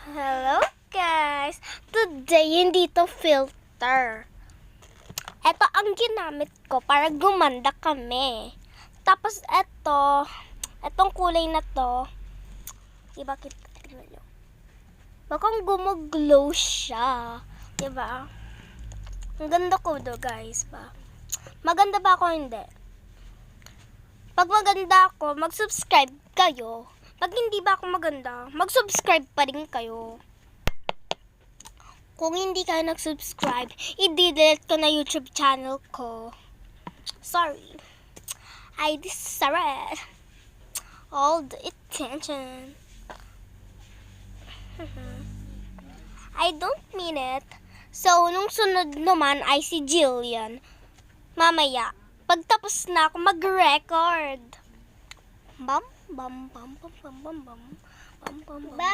Hello guys! Today, hindi to filter. Ito ang ginamit ko para gumanda kami. Tapos etong kulay na to, diba, tingnan nyo. Bakang gumaglow siya. Diba? Ang ganda ko do guys ba? Maganda ba ako hindi? Pag maganda ako, mag-subscribe kayo. Pag hindi ba ako maganda, mag-subscribe pa rin kayo. Kung hindi kayo nag-subscribe, i-delete ko na YouTube channel ko. Sorry. I deserve all the attention. I don't mean it. So, nung sunod naman ay si Jillian. Mamaya, pagtapos na ako mag-record. Bam, bam, bam, bam, bam, bam, bam, bam, bam, bam, bam.